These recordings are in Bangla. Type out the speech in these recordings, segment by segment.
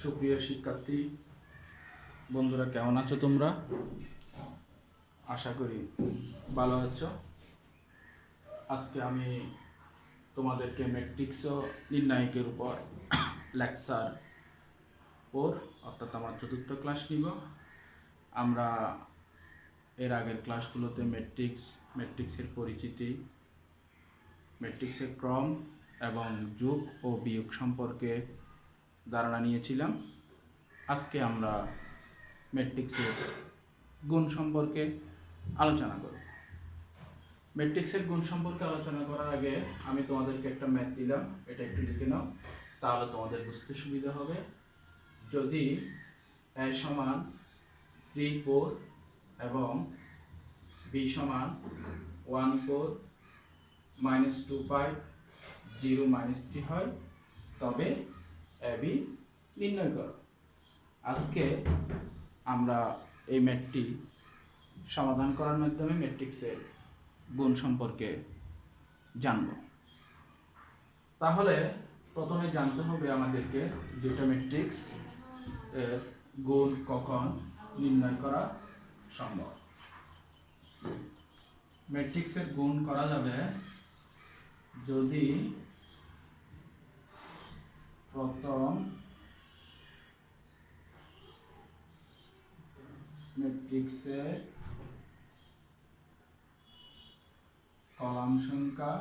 সুপ্রিয় শিক্ষার্থী বন্ধুরা, কেমন আছো তোমরা? আশা করি ভালো আছো। আজকে আমি তোমাদেরকে ম্যাট্রিক্স ও নির্ণায়কের উপর লেকচার 4 অর্থাৎ আমার চতুর্থ ক্লাস নিব। আমরা এর আগের ক্লাসগুলোতে ম্যাট্রিক্সের পরিচিতি, ম্যাট্রিক্সের ক্রম এবং যোগ ও বিয়োগ সম্পর্কে ধারণা নিয়েছিলাম। আজকে আমরা ম্যাট্রিক্সের গুণ সম্পর্কে আলোচনা করব। ম্যাট্রিক্সের গুণ সম্পর্কে আলোচনা করার আগে আমি তোমাদেরকে একটা ম্যাথ দিলাম, এটা একটু লিখে নাও, তাহলে তোমাদের বুঝতে সুবিধা হবে। যদি a সমান 3 4 এবং b সমান 1 4 -2 5 0 -3 হয়, তবে ab নির্ণয় করো। আজকে আমরা এই ম্যাথটি সমাধান করার মাধ্যমে ম্যাট্রিক্সের গুণ সম্পর্কে জানব। তাহলে প্রথমে জানতে হবে আমাদেরকে দুটো ম্যাট্রিক্স এর গুণ কখন নির্ণয় করা সম্ভব। ম্যাট্রিক্সের গুণ করা যাবে যদি প্রথম ম্যাট্রিক্সের কলাম সংখ্যা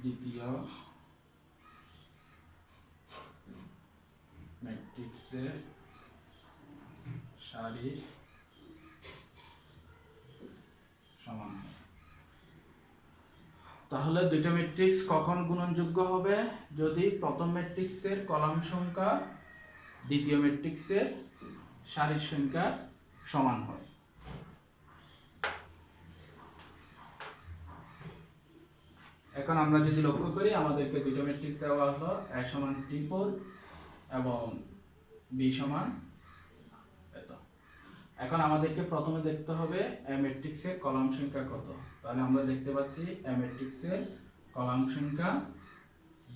দ্বিতীয় ম্যাট্রিক্সের সারির সমান। তাহলে দুইটা ম্যাট্রিক্স কখন গুণনযোগ্য হবে? যদি প্রথম ম্যাট্রিক্সের কলাম সংখ্যা দ্বিতীয় ম্যাট্রিক্সের সারির সংখ্যা সমান হয়। এখন আমরা যদি লক্ষ্য করি, আমাদেরকে দুটো ম্যাট্রিক্স দেওয়া হলো, a সমান 3 4 এবং b সমান এত। এখন আমাদেরকে প্রথমে দেখতে হবে a ম্যাট্রিক্সের কলাম সংখ্যা কত। তাহলে আমরা দেখতে পাচ্ছি a ম্যাট্রিক্সের কলাম সংখ্যা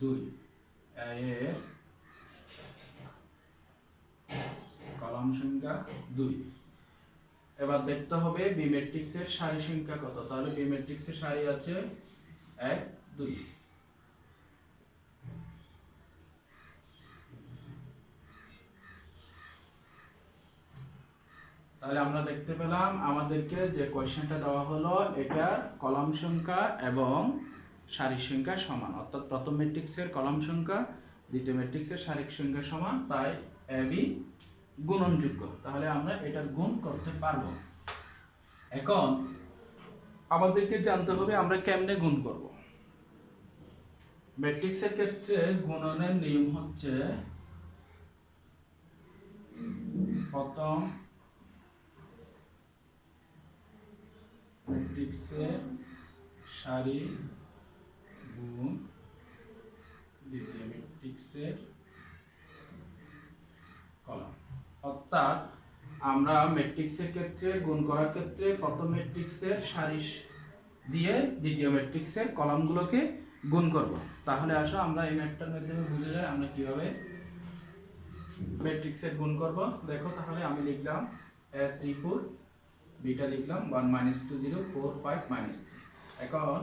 2, a এর কলাম সংখ্যা 2। এবার দেখতে হবে b ম্যাট্রিক্সের সারি সংখ্যা কত। তাহলে b ম্যাট্রিক্সের সারি আছে 1 2। তাহলে আমরা দেখতে পেলাম আমাদেরকে যে কোশ্চেনটা দেওয়া হলো, এটা কলাম সংখ্যা এবং সারির সংখ্যা সমান, অর্থাৎ প্রথম ম্যাট্রিক্সের কলাম সংখ্যা দ্বিতীয় ম্যাট্রিক্সের সারির সংখ্যা সমান, তাই ab গুণনযোগ্য। তাহলে আমরা এটার গুণ করতে পারবো। এখন আমাদেরকে জানতে হবে আমরা কেমনে গুণ করব। ম্যাট্রিক্সের ক্ষেত্রে গুণনের নিয়ম হচ্ছে প্রথম ম্যাট্রিক্সের সারি গুণ দ্বিতীয় ম্যাট্রিক্সের কলাম। অর্থাৎ আমরা ম্যাট্রিক্সের ক্ষেত্রে গুণ করার ক্ষেত্রে প্রথম ম্যাট্রিক্সের সারি দিয়ে দ্বিতীয় ম্যাট্রিক্সের কলামগুলোকে গুণ করব। তাহলে আসো আমরা এই ম্যাথটার মাধ্যমে বুঝে যাই আমরা কিভাবে ম্যাট্রিক্সের গুণ করব। দেখো, তাহলে আমি লিখলাম a 3 4, বিটা লিখলাম 1 -2 0 4 5 -3। এখন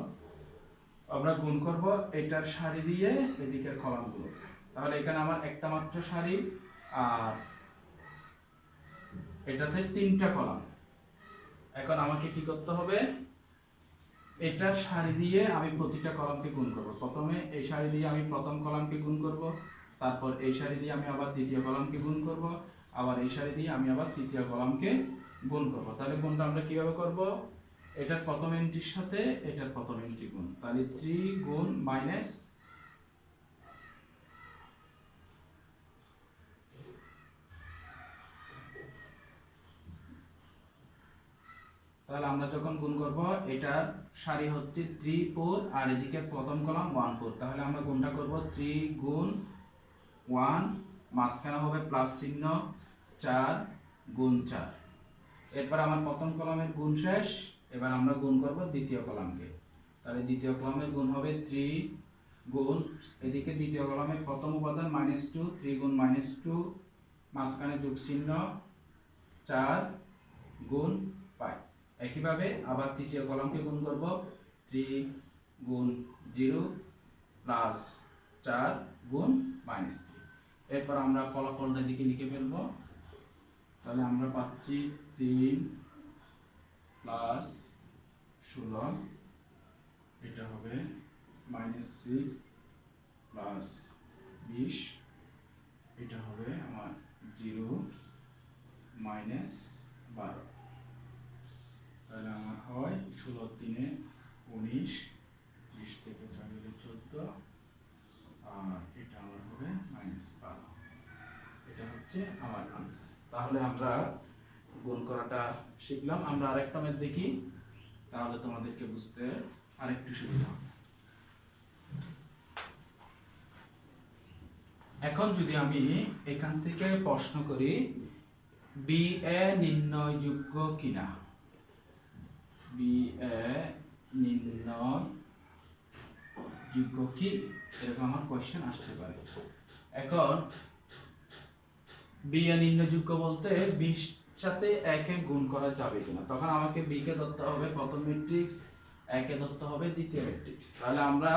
আমরা গুণ করব এটার সারি দিয়ে এদিকের কলামগুলো। তাহলে এখানে আমার একটা মাত্র সারি আর এটাতে তিনটা কলাম। এখন আমাকে কি করতে হবে? এটার সারি দিয়ে আমি প্রতিটা কলামকে গুণ করব। প্রথমে এই সারি দিয়ে আমি প্রথম কলামকে গুণ করব, তারপর এই সারি দিয়ে আমি আবার দ্বিতীয় কলামকে গুণ করব, আবার এই সারি দিয়ে আমি আবার তৃতীয় কলামকে গুণ করব। তাহলে গুণটা আমরা কিভাবে করব? এটার প্রথম এন্ট্রির সাথে এটার প্রথম এন্ট্রি গুণ। তাহলে 3 গুণ মাইনাস, তাহলে আমরা যখন গুণ করব এটার সারি হচ্ছে 3 4 আর এদিকে প্রথম কলাম 1 4। তাহলে আমরা গুণটা করব 3 গুণ 1, মাঝখানে হবে প্লাস চিহ্ন, 4 গুণ 4। এরপর আমার প্রথম কলামের গুণ শেষ। এবার আমরা গুণ করব দ্বিতীয় কলামকে। তাহলে দ্বিতীয় কলামের গুণ হবে 3 গুণ এদিকে দ্বিতীয় কলামে প্রথম উপাদান -2, 3 গুণ -2, মাঝখানে যোগ চিহ্ন 4 গুণ 5। একইভাবে আবার তৃতীয় কলামকে গুণ করব, 3 গুণ 0 প্লাস 4 গুণ -3। এরপর আমরা ফলাফলটা দিকে লিখে ফেলব। তাহলে আমরা পাচ্ছি 3 প্লাস 16, এটা হবে -6 প্লাস 20, এটা হবে আমার 0 -12। তাহলে আমার হয় 16 3 19, 20 থেকে 4 গেলে 14, আর এটা আমার হবে -12। এটা হচ্ছে আমার আনসার। তাহলে আমরা গুণ করাটা শিখলাম। আমরা আরেকটা ম্যাথ দেখি, তাহলে তোমাদেরকে বুঝতে আরেকটু সুবিধা হবে। এখন যদি আমি এখান থেকে প্রশ্ন করি বি এ নির্ণয়যোগ্য কিনা, বি এ নির্ণয়যোগ্য কি, এরকম আমার কোশ্চেন আসতে পারে। এখন বি এ নির্ণয়যোগ্য বলতে 20 সাথে 1 এ গুণ করা যাবে কিনা, তখন আমাকে বি কে ধরতে হবে প্রথম ম্যাট্রিক্স, এ কে ধরতে হবে দ্বিতীয় ম্যাট্রিক্স। তাহলে আমরা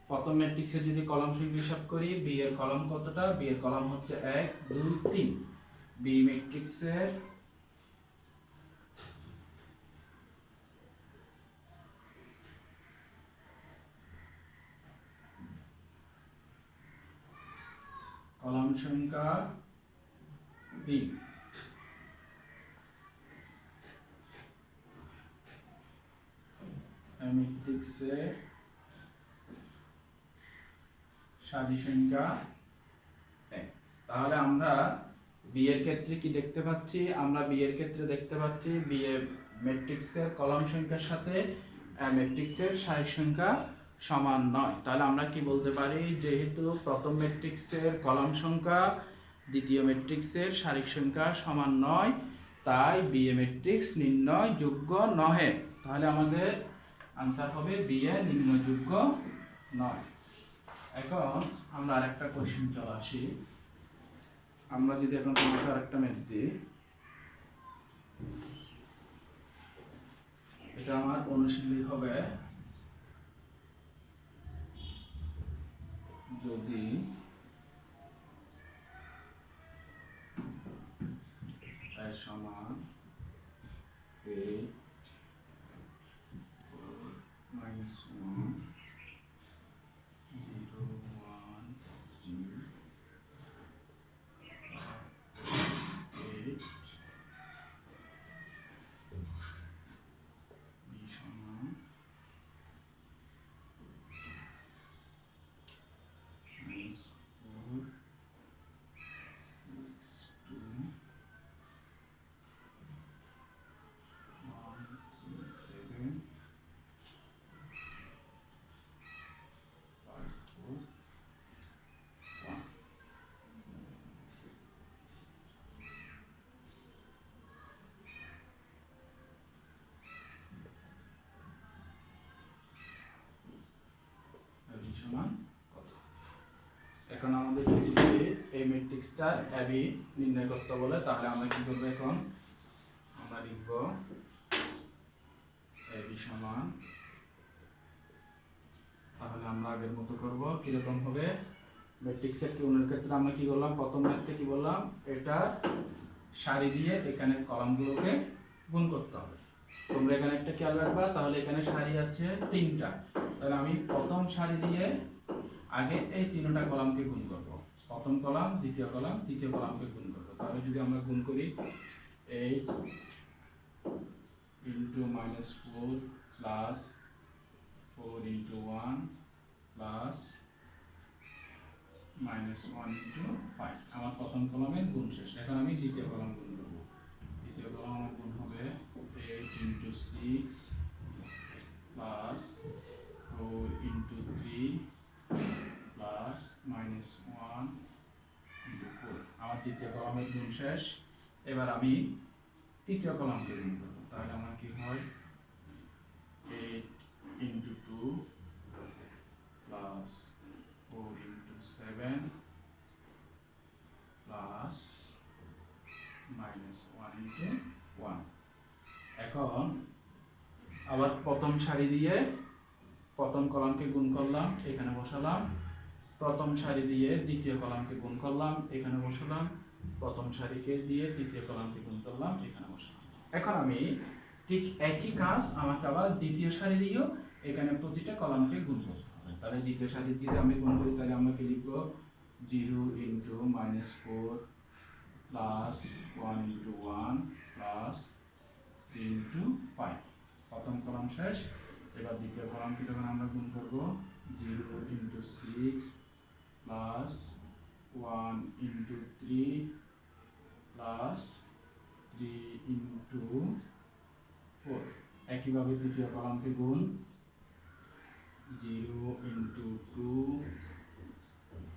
প্রথম ম্যাট্রিক্সে যদি কলাম সংখ্যা হিসাব করি, বি এর কলাম কতটা, বি এর কলাম হচ্ছে 1 2 3। বি ম্যাট্রিক্সের কলাম সংখ্যা 3। ম্যাট্রিক্সের সারি সংখ্যা 1। তাহলে আমরা বি এর ক্ষেত্রে কি দেখতে পাচ্ছি, আমরা বি এর ক্ষেত্রে দেখতে পাচ্ছি বি এর ম্যাট্রিক্সের কলাম সংখ্যার সাথে ম্যাট্রিক্সের সারি সংখ্যা সমান নয়। তাহলে আমরা কি বলতে পারি, যেহেতু প্রথম ম্যাট্রিক্সের কলাম সংখ্যা দ্বিতীয় ম্যাট্রিক্সের সারি সংখ্যা সমান নয়, তাই বি এ ম্যাট্রিক্স নির্ণয়যোগ্য নহে। তাহলে আমাদের আনসার হবে বি এ নির্ণয়যোগ্য নয়। এখন আমরা আরেকটা কোশ্চেন চলে আসি। আমরা যদি এখন তোমাকে আরেকটা ম্যাথ দিই, এটা আমার অনুশীলনী হবে, যদি সমান -1 0 1 0 8 b সমান -4 6 2 1 3 7 5 4 1। সমান কত? এখন আমাদের যদি এই ম্যাট্রিক্সটার এবি নির্ণয় করতে বলে, তাহলে আমরা কি করব, এখন আমরা লিখব এবি সমান, তাহলে আমরা আগের মতো করব। কিরকম হবে, ম্যাট্রিক্সের গুণের ক্ষেত্রে আমরা কি করলাম, প্রথম ম্যাট্রিক্সে কি বললাম, এটা সারি দিয়ে এখানে কলামগুলোকে গুণ করতে হবে। তোমরা এখানে একটা খেয়াল রাখবা, তাহলে এখানে সারি আছে 3টা, তাহলে আমি প্রথম সারি দিয়ে আগে এই 3টা কলামকে গুণ করব, প্রথম কলাম দ্বিতীয় কলাম তৃতীয় কলামকে গুণ করব। তাহলে যদি আমরা গুণ করি 8 into -4 plus 4 into 1 plus -1 into 5, আমার প্রথম কলামের গুণ শেষ। এখন আমি দ্বিতীয় কলাম গুণ করব। দ্বিতীয় কলাম আমার গুণ হবে 8 into 6 plus 4 into 3 plus -1 into 4, আমার দ্বিতীয় কলামের গুণ শেষ। এবার আমি তৃতীয় কলামকে গুণ করব। তাহলে আমার কি হয়, 8 into 2 plus আবার প্রথম সারি দিয়ে প্রথম কলামকে গুণ করলাম, এখানে বসালাম। প্রথম সারি দিয়ে দ্বিতীয় কলামকে গুণ করলাম, এখানে বসালাম। প্রথম সারিকে দিয়ে তৃতীয় কলামকে গুণ করলাম, এখানে বসালাম। এখন আমি ঠিক একই কাজ আমাকে আবার দ্বিতীয় সারি দিয়েও এখানে প্রতিটা কলামকে গুণ করতে হবে। তাহলে দ্বিতীয় সারি দিয়ে আমি গুণ করি, তাহলে আমরা কি লিখব 0 * -4 প্লাস 1 * 1 প্লাস 3 * 5। প্রথম কলাম শেষ। এবার দ্বিতীয় কলামকে যখন আমরা গুণ করব 0 * 6 প্লাস 1 * 3 প্লাস 3 * 4। একইভাবে তৃতীয় কলামকে গুণ 0 * 2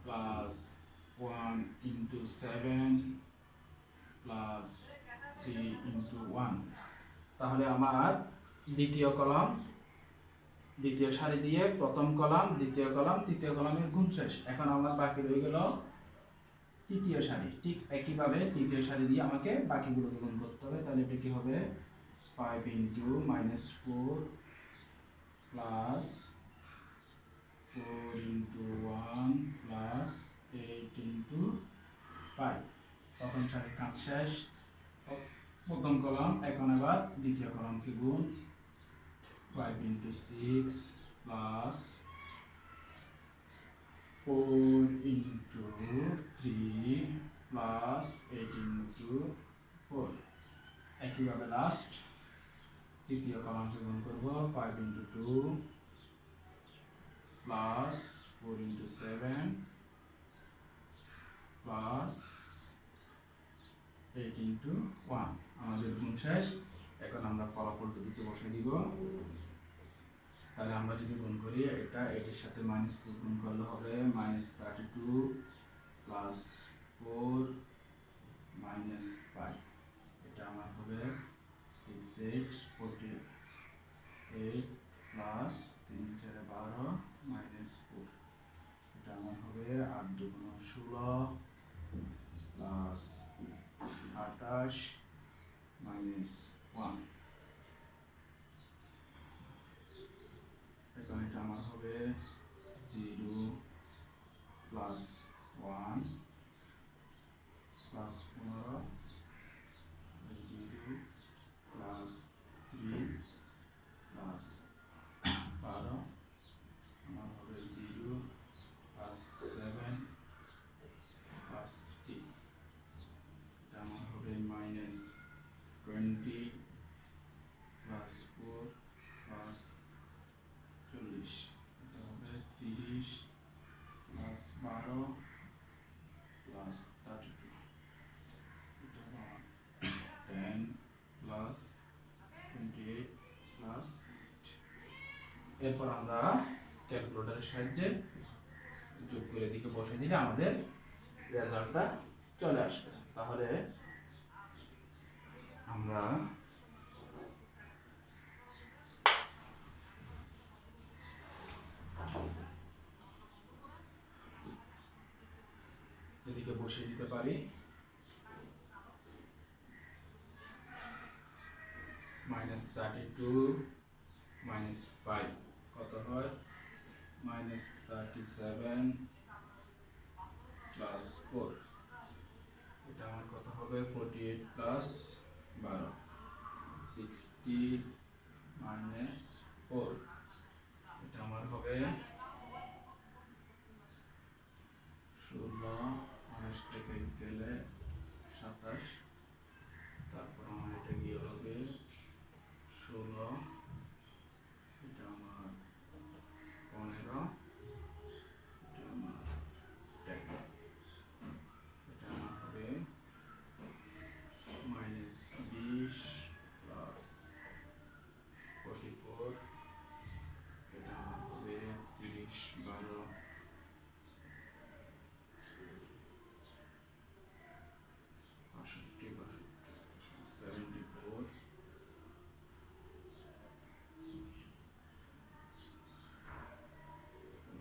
প্লাস 1 * 7 প্লাস 3 * 1। তাহলে আমার দ্বিতীয় কলাম দ্বিতীয় সারি দিয়ে প্রথম কলাম, দ্বিতীয় কলাম, তৃতীয় কলামের গুণ শেষ। এখন আমার বাকি রয়ে গেল তৃতীয় সারি। ঠিক একইভাবে তৃতীয় সারি দিয়ে আমাকে বাকিগুলোকে গুণ করতে হবে। তাহলে এটা কি হবে 5 * -4 প্লাস 4 * 1 প্লাস 8 * 5। প্রথম সারি কাজ শেষ। প্রথম কলাম। এখন আবার দ্বিতীয় কলামকে গুণ 5 * 6 প্লাস 4 * 3 প্লাস 8 * 4। একইভাবে লাস্ট তৃতীয় কলামকে গুণ করব 5 * 2 প্লাস 4 * 7 প্লাস 8 * 1। আমাদের গুণ শেষ। এখন আমরা ফলাফল দুটিকে বসাই দিব। তাহলে আমরা যদি গুণ করি, এটা এটির সাথে -4 গুণ করলে হবে -32 প্লাস 4 -5। এটা আমার হবে 6 8 48 প্লাস 3 4 12 -4। এটা আমার হবে 8 2 16 প্লাস 28 -1। এখন এটা আমার হবে 0 প্লাস 1 প্লাস 15 0 প্লাস 3 প্লাস 12 আমার হবে 0 প্লাস 7 প্লাস 3। এটা আমার হবে -20 প্লাস 4 প্লাস 40। এটা হবে 30 প্লাস 12 প্লাস 32। এটা আমার 10 প্লাস 28 প্লাস 8। এরপর আমরা ক্যালকুলেটরের সাহায্যে যোগ করে দিকে বসে দিলে আমাদের রেজাল্টটা চলে আসবে। তাহলে আমরা এদিকে বসিয়ে দিতে পারি -32 -5 কত হয় -37 প্লাস 4। এটা আমার কত হবে 48 প্লাস 12 60 -4। এটা আমার হবে 16 19 থেকে গেলে 27। তারপর আমার এটা গিয়ে হবে 16। এটা আমার 15। এটা আমার 10। এটা আমার হবে -20 প্লাস 44। এটা আমার হবে 30 12 62 74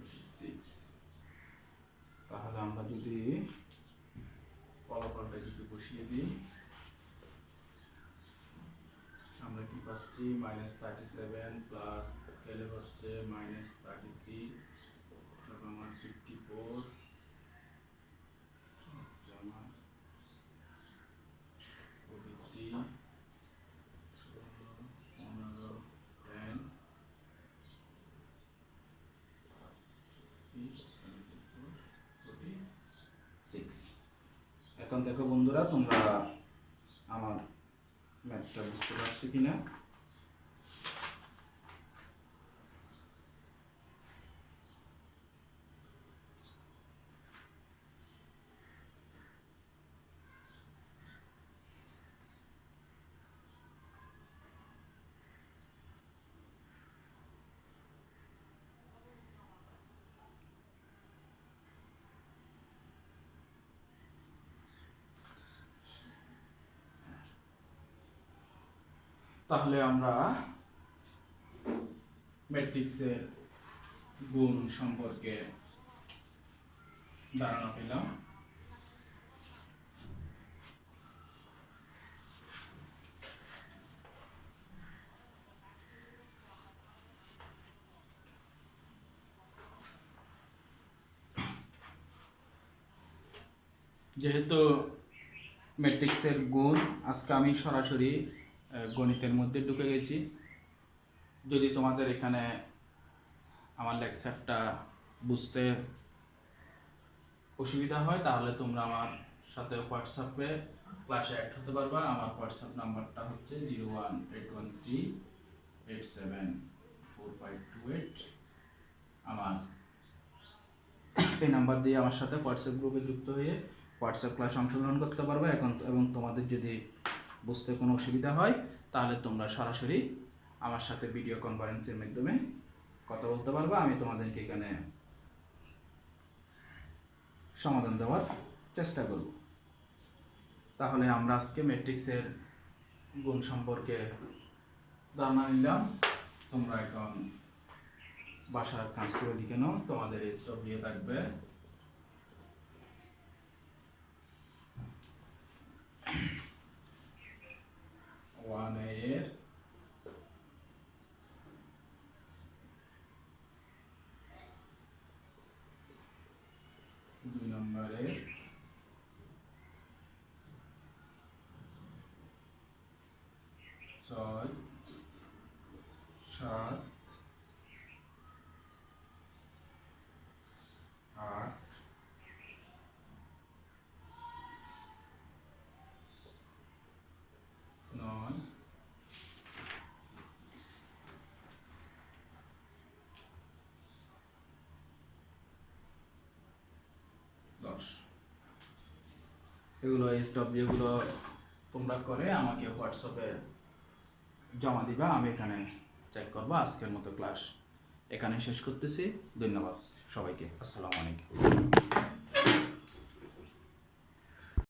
46। তাহলে আমরা যদি ফলাফলটা যদি বসিয়ে দিই, আমরা কি পাচ্ছি লিখছি -37 প্লাস স্কেলে হচ্ছে -33 তারপর আমার 54 আমার 43 15 10 6। এখন দেখো বন্ধুরা তোমরা আমার ম্যাথটা বুঝতে পারছো কিনা। তাহলে আমরা ম্যাট্রিক্সের গুণ সম্পর্কে ধারণা পেলাম। যেহেতু ম্যাট্রিক্সের গুণ, আজকে আমি সরাসরি গণিতের মধ্যে ঢুকে গেছি। যদি তোমাদের এখানে আমার লেকচারটা বুঝতে অসুবিধা হয় তাহলে তোমরা আমার সাথে হোয়াটসঅ্যাপে ক্লাসে অ্যাড হতে পারবা। আমার হোয়াটসঅ্যাপ নাম্বারটা হচ্ছে 01813874528। আমার এই নাম্বার দিয়ে আমার সাথে হোয়াটসঅ্যাপ গ্রুপে যুক্ত হয়ে হোয়াটসঅ্যাপ ক্লাসে অংশগ্রহণ করতে পারবে। এবং তোমাদের যদি বুঝতে কোনো অসুবিধা হয় তাহলে তোমরা সরাসরি আমার সাথে ভিডিও কনফারেন্সের মাধ্যমে কথা বলতে পারবে। আমি তোমাদেরকে এখানে সমাধান দেওয়ার চেষ্টা করব। তাহলে আমরা আজকে ম্যাট্রিক্সের গুণ সম্পর্কে ধারণা নিলাম। তোমরা এখন বাসার কাজ করে লিখে নাও। তোমাদের স্টপ দিয়ে থাকবে ওয়ান এর দুই নম্বরে 6 7 8 9 10। এগুলো স্টপ যেগুলো তোমরা করে আমাকে হোয়াটসঅ্যাপে জমা দিবা, আমি এখানে চেক করবো। আজকের মতো ক্লাস এখানে শেষ করতেছি। ধন্যবাদ সবাইকে। আসসালামু আলাইকুম।